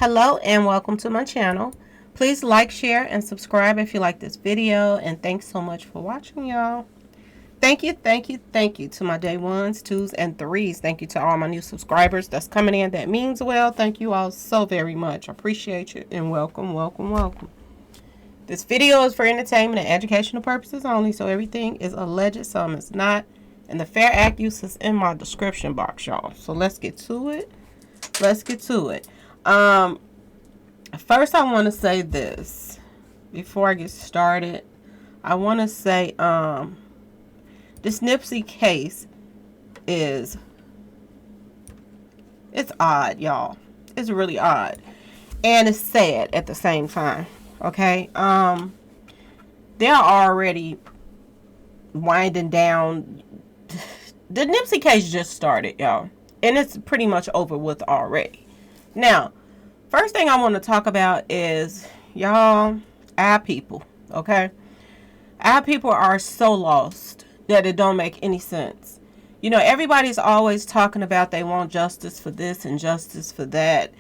Hello and welcome to my channel. Please like, share, and subscribe if you like this video. And thanks so much for watching, y'all. Thank you, thank you, thank you to my day ones, twos, and threes. Thank you to all my new subscribers that's coming in. That means well. Thank you all so very much. I appreciate you and welcome, welcome, welcome. This video is for entertainment and educational purposes only, so everything is alleged, some is not. And the Fair Act use is in my description box, y'all. So let's get to it. Let's get to it. First I want to say this before I get started. I want to say this Nipsey case it's odd, y'all. It's really odd. And it's sad at the same time. Okay? They're already winding down. The Nipsey case just started, y'all. And it's pretty much over with already. Now, first thing I want to talk about is, y'all, our people, okay? Our people are so lost that it don't make any sense. You know, everybody's always talking about they want justice for this and justice for that.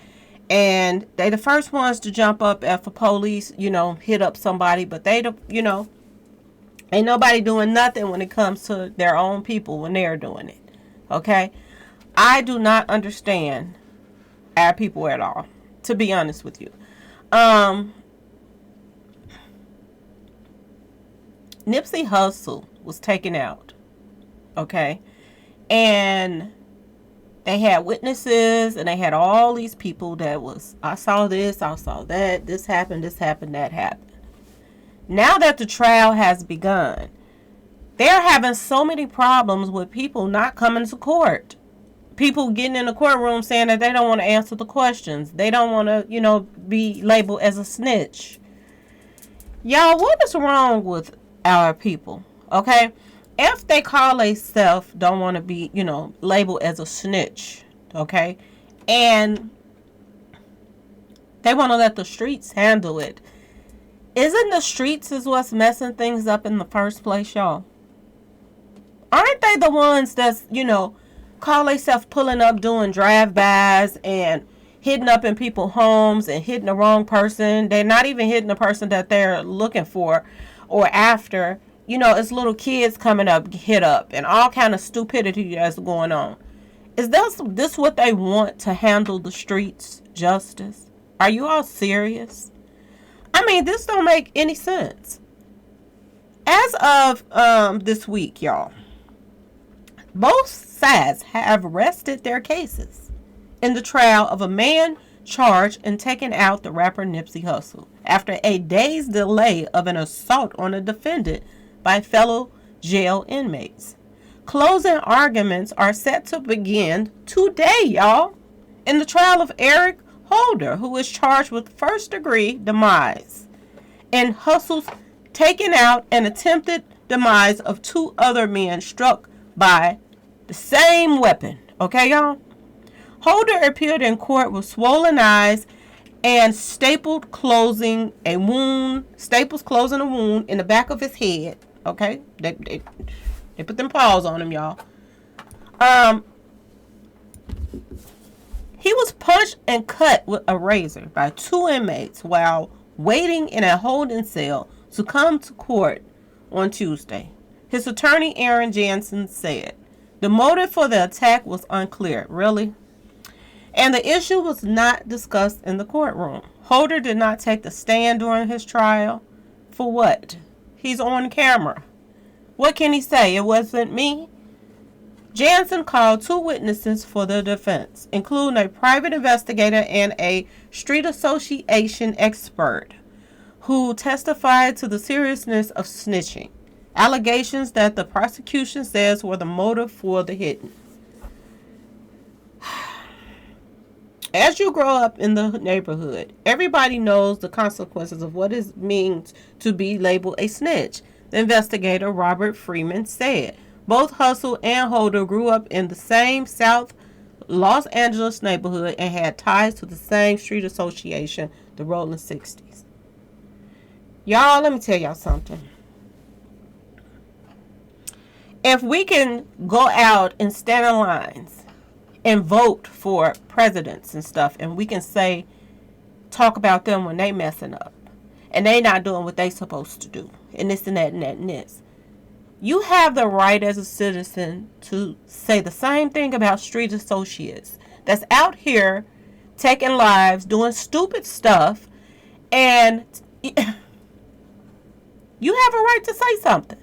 And they the first ones to jump up if a police, hit up somebody. But they, ain't nobody doing nothing when it comes to their own people when they're doing it, okay? I do not understand our people at all, to be honest with you. Nipsey Hussle was taken out, okay? And they had witnesses, and they had all these people that was, I saw this, I saw that, this happened, that happened. Now that the trial has begun, they're having so many problems with people not coming to court. People getting in the courtroom saying that they don't want to answer the questions. They don't want to, be labeled as a snitch. Y'all, what is wrong with our people? Okay? If they call themselves don't want to be, labeled as a snitch, okay? And they want to let the streets handle it. Isn't the streets is what's messing things up in the first place, y'all? Aren't they the ones that's, call themselves pulling up doing drive-bys and hitting up in people's homes and hitting the wrong person? They're not even hitting the person that they're looking for or after. It's little kids coming up, hit up, and all kind of stupidity that's going on. Is this what they want to handle the streets justice? Are you all serious? I mean, this don't make any sense. As of this week, y'all, both sides have rested their cases in the trial of a man charged and taken out the rapper Nipsey Hussle after a day's delay of an assault on a defendant by fellow jail inmates. Closing arguments are set to begin today, y'all, in the trial of Eric Holder, who is charged with first-degree demise and Hussle's taking out and attempted demise of two other men struck by the same weapon. Okay, y'all? Holder appeared in court with swollen eyes and staples closing a wound in the back of his head. Okay? They put them paws on him, y'all. He was punched and cut with a razor by two inmates while waiting in a holding cell to come to court on Tuesday. His attorney, Aaron Jansen, said the motive for the attack was unclear. Really? And the issue was not discussed in the courtroom. Holder did not take the stand during his trial. For what? He's on camera. What can he say? It wasn't me? Jansen called two witnesses for the defense, including a private investigator and a street association expert who testified to the seriousness of snitching, allegations that the prosecution says were the motive for the hitting. As you grow up in the neighborhood, everybody knows the consequences of what it means to be labeled a snitch, the investigator Robert Freeman said. Both Hussle and Holder grew up in the same South Los Angeles neighborhood and had ties to the same street association, the Rolling 60s. Y'all, let me tell y'all something. If we can go out and stand in lines and vote for presidents and stuff, and we can say talk about them when they messing up and they not doing what they supposed to do, and this and that and that and this. You have the right as a citizen to say the same thing about street associates that's out here taking lives, doing stupid stuff, and you have a right to say something.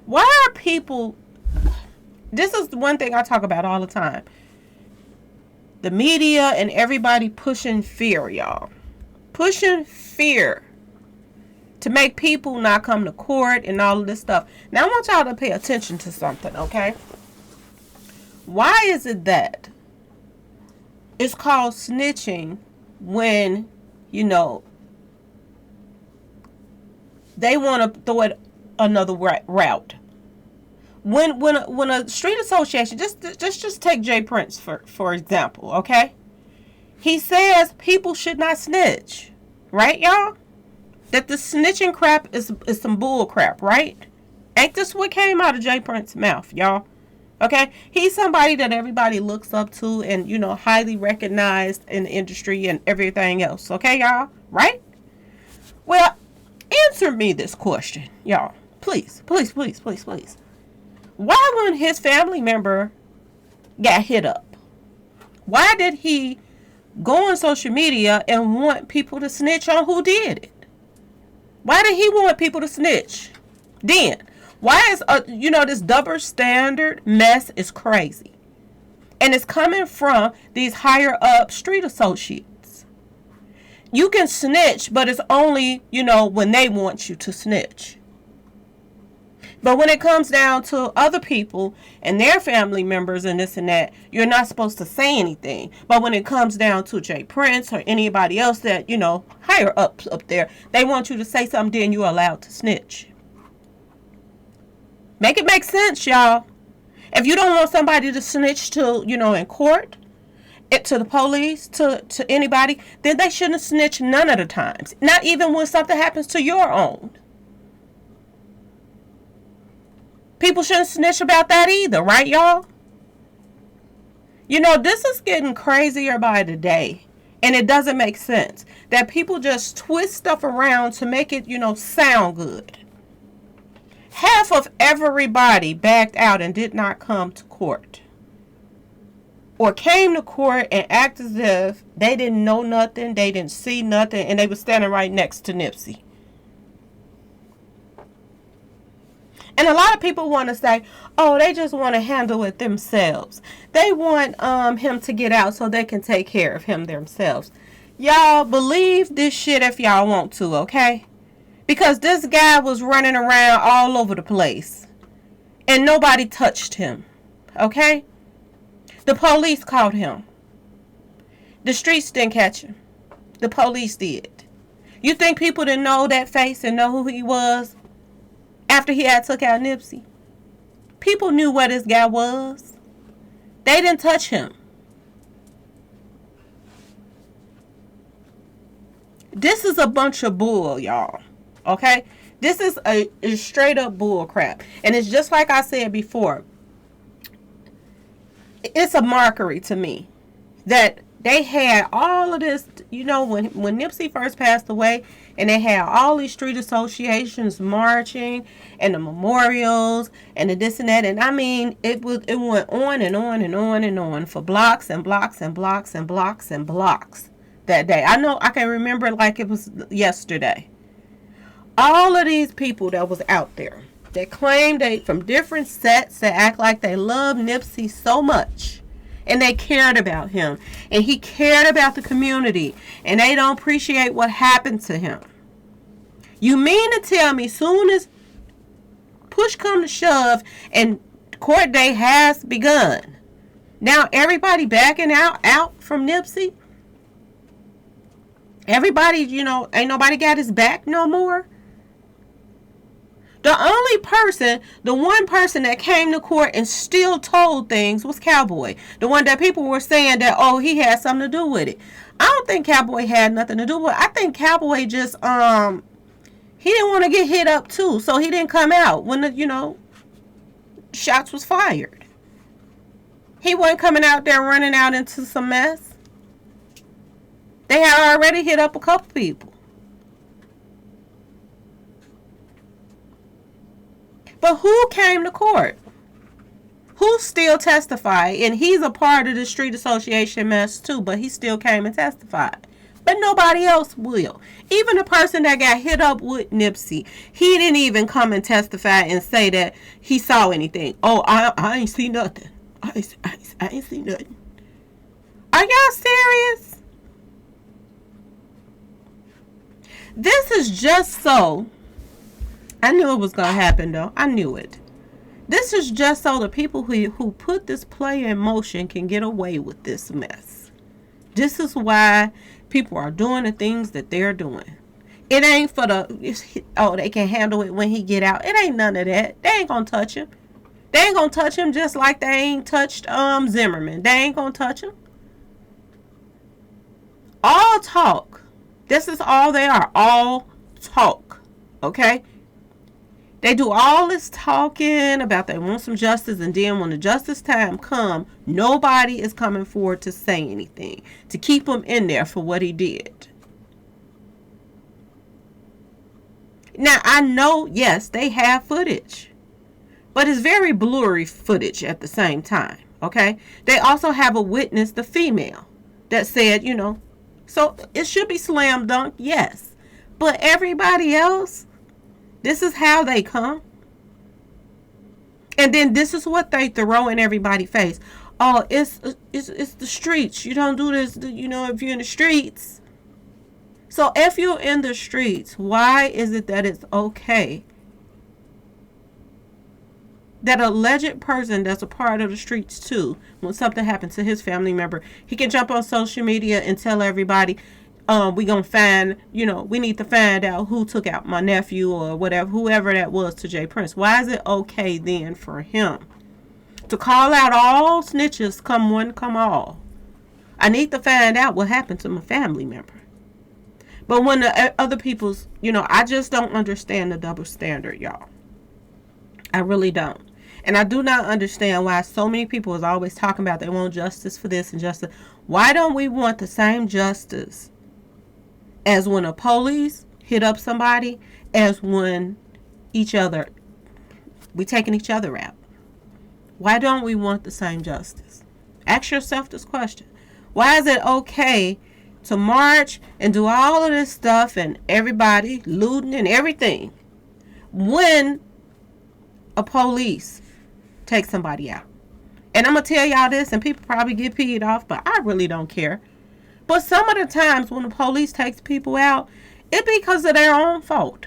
Why are people... This is one thing I talk about all the time. The media and everybody pushing fear, y'all. Pushing fear to make people not come to court and all of this stuff. Now I want y'all to pay attention to something, okay? Why is it that it's called snitching when, you know, they want to throw it another route? When a street association, just take Jay Prince for example, okay? He says people should not snitch, right, y'all? That the snitching crap is some bull crap, right? Ain't this what came out of Jay Prince's mouth, y'all? Okay? He's somebody that everybody looks up to and, you know, highly recognized in the industry and everything else. Okay, y'all? Right? Well, answer me this question, y'all. Please, please, please, please, please. Why when his family member got hit up, why did he go on social media and want people to snitch on who did it? Why did he want people to snitch then? Why is, this double standard mess is crazy. And it's coming from these higher up street associates. You can snitch, but it's only, when they want you to snitch. But when it comes down to other people and their family members and this and that, you're not supposed to say anything. But when it comes down to Jay Prince or anybody else that, higher up there, they want you to say something, then you're allowed to snitch. Make it make sense, y'all. If you don't want somebody to snitch to, in court, to the police, to anybody, then they shouldn't snitch none of the times. Not even when something happens to your own. People shouldn't snitch about that either, right, y'all? This is getting crazier by the day. And it doesn't make sense. That people just twist stuff around to make it, sound good. Half of everybody backed out and did not come to court. Or came to court and acted as if they didn't know nothing, they didn't see nothing, and they were standing right next to Nipsey. And a lot of people want to say, oh, they just want to handle it themselves. They want him to get out so they can take care of him themselves. Y'all believe this shit if y'all want to, okay? Because this guy was running around all over the place. And nobody touched him, okay? The police caught him. The streets didn't catch him. The police did. You think people didn't know that face and know who he was? After he had took out Nipsey, people knew where this guy was. They didn't touch him. This is a bunch of bull, y'all. Okay? This is a straight up bull crap. And it's just like I said before. It's a mockery to me that they had all of this, when Nipsey first passed away, and they had all these street associations marching, and the memorials, and the this and that, and I mean, it went on and on and on and on for blocks and blocks and blocks and blocks and blocks that day. I know I can remember it like it was yesterday. All of these people that was out there, that claimed they from different sets that act like they love Nipsey so much. And they cared about him. And he cared about the community. And they don't appreciate what happened to him. You mean to tell me soon as push come to shove and court day has begun, now everybody backing out from Nipsey? Everybody, ain't nobody got his back no more? The only person, the one person that came to court and still told things was Cowboy. The one that people were saying that, oh, he had something to do with it. I don't think Cowboy had nothing to do with it. I think Cowboy just, he didn't want to get hit up too. So he didn't come out when the, shots was fired. He wasn't coming out there running out into some mess. They had already hit up a couple people. But who came to court? Who still testified? And he's a part of the street association mess too, but he still came and testified. But nobody else will. Even the person that got hit up with Nipsey, he didn't even come and testify and say that he saw anything. Oh, I ain't see nothing. I ain't see nothing. Are y'all serious? This is just so. I knew it was going to happen, though. I knew it. This is just so the people who put this play in motion can get away with this mess. This is why people are doing the things that they're doing. It ain't for they can handle it when he get out. It ain't none of that. They ain't going to touch him. They ain't going to touch him just like they ain't touched Zimmerman. They ain't going to touch him. All talk. This is all they are. All talk. Okay? They do all this talking about they want some justice, and then when the justice time come, nobody is coming forward to say anything, to keep him in there for what he did. Now, I know, yes, they have footage, but it's very blurry footage at the same time, okay? They also have a witness, the female, that said, so it should be slam dunk, yes. But everybody else, this is how they come. And then this is what they throw in everybody's face. Oh, it's the streets. You don't do this, if you're in the streets. So if you're in the streets, why is it that it's okay that a alleged person that's a part of the streets too, when something happens to his family member, he can jump on social media and tell everybody, we gonna find, we need to find out who took out my nephew or whatever, whoever that was to Jay Prince. Why is it okay then for him to call out all snitches, come one, come all? I need to find out what happened to my family member. But when the other people's, I just don't understand the double standard, y'all. I really don't. And I do not understand why so many people is always talking about they want justice for this and justice. Why don't we want the same justice as when a police hit up somebody, as when we taking each other out? Why don't we want the same justice? Ask yourself this question. Why is it okay to march and do all of this stuff and everybody looting and everything when a police takes somebody out? And I'm going to tell y'all this, and people probably get peed off, but I really don't care. But some of the times when the police takes people out, it because of their own fault.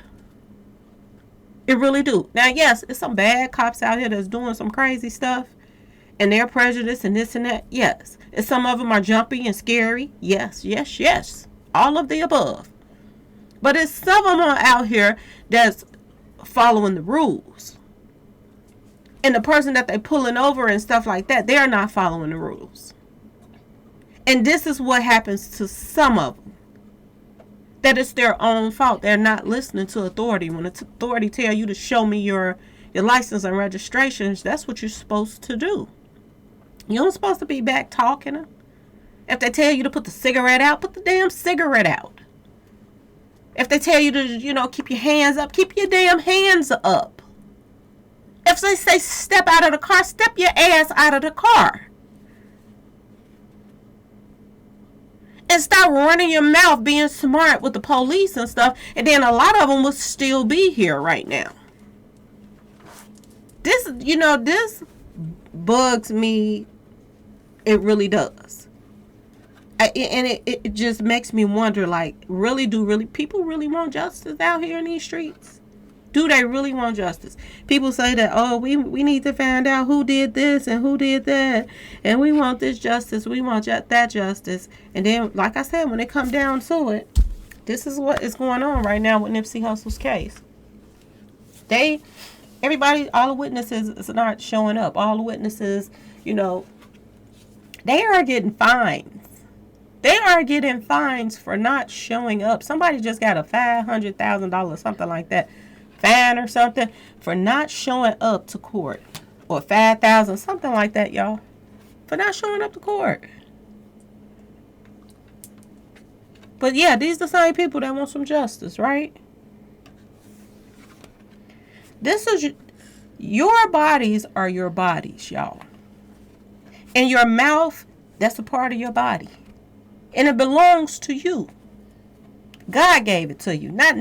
It really do. Now, yes, it's some bad cops out here that's doing some crazy stuff, and they're prejudiced and this and that. Yes. And some of them are jumpy and scary. Yes, yes, yes. All of the above. But it's some of them out here that's following the rules. And the person that they're pulling over and stuff like that, they're not following the rules. And this is what happens to some of them. That it's their own fault. They're not listening to authority. When the authority tell you to show me your license and registrations, that's what you're supposed to do. You're not supposed to be back talking them. If they tell you to put the cigarette out, put the damn cigarette out. If they tell you to, keep your hands up, keep your damn hands up. If they say step out of the car, step your ass out of the car. And stop running your mouth being smart with the police and stuff. And then a lot of them will still be here right now. This bugs me. It really does. And it just makes me wonder, people really want justice out here in these streets? Do they really want justice? People say that, we need to find out who did this and who did that. And we want this justice. We want that justice. And then, like I said, when it come down to it, this is what is going on right now with Nipsey Hussle's case. Everybody, all the witnesses is not showing up. All the witnesses, they are getting fines. They are getting fines for not showing up. Somebody just got a $500,000, something like that, fine or something, for not showing up to court. Or $5,000, something like that, y'all. For not showing up to court. But yeah, these the same people that want some justice, right? This is your bodies are your bodies, y'all. And your mouth, that's a part of your body. And it belongs to you. God gave it to you, not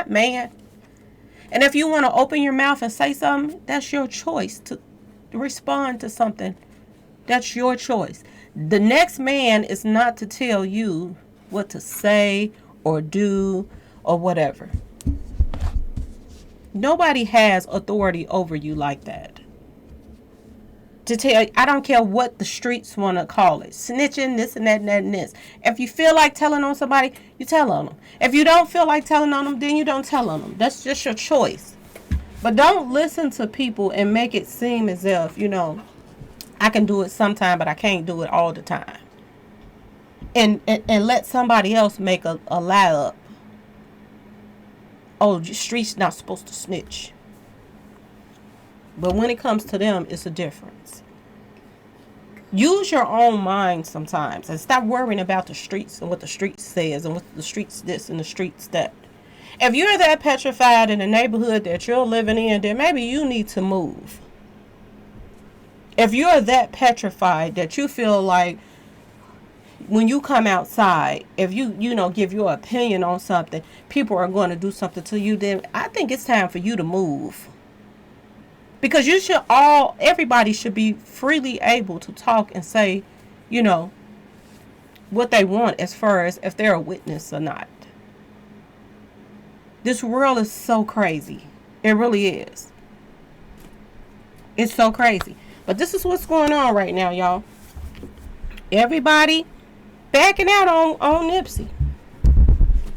man. And if you want to open your mouth and say something, that's your choice to respond to something. That's your choice. The next man is not to tell you what to say or do or whatever. Nobody has authority over you like that. To tell you, I don't care what the streets want to call it. Snitching, this and that and that and this. If you feel like telling on somebody, you tell on them. If you don't feel like telling on them, then you don't tell on them. That's just your choice. But don't listen to people and make it seem as if, I can do it sometime, but I can't do it all the time. And let somebody else make a lie up. Oh, the street's not supposed to snitch. But when it comes to them, it's a difference. Use your own mind sometimes and stop worrying about the streets and what the streets says and what the streets this and the streets that. If you're that petrified in the neighborhood that you're living in, then maybe you need to move. If you're that petrified that you feel like when you come outside, if you give your opinion on something, people are going to do something to you, then I think it's time for you to move. Because everybody should be freely able to talk and say, what they want as far as if they're a witness or not. This world is so crazy. It really is. It's so crazy. But this is what's going on right now, y'all. Everybody backing out on Nipsey.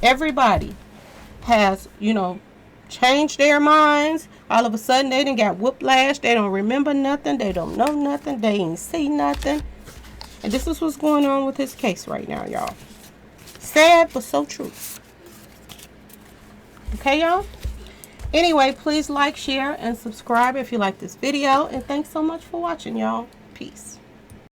Everybody has, changed their minds. All of a sudden, they done got whiplash. They don't remember nothing. They don't know nothing. They ain't see nothing. And this is what's going on with his case right now, y'all. Sad, but so true. Okay, y'all? Anyway, please like, share, and subscribe if you like this video. And thanks so much for watching, y'all. Peace.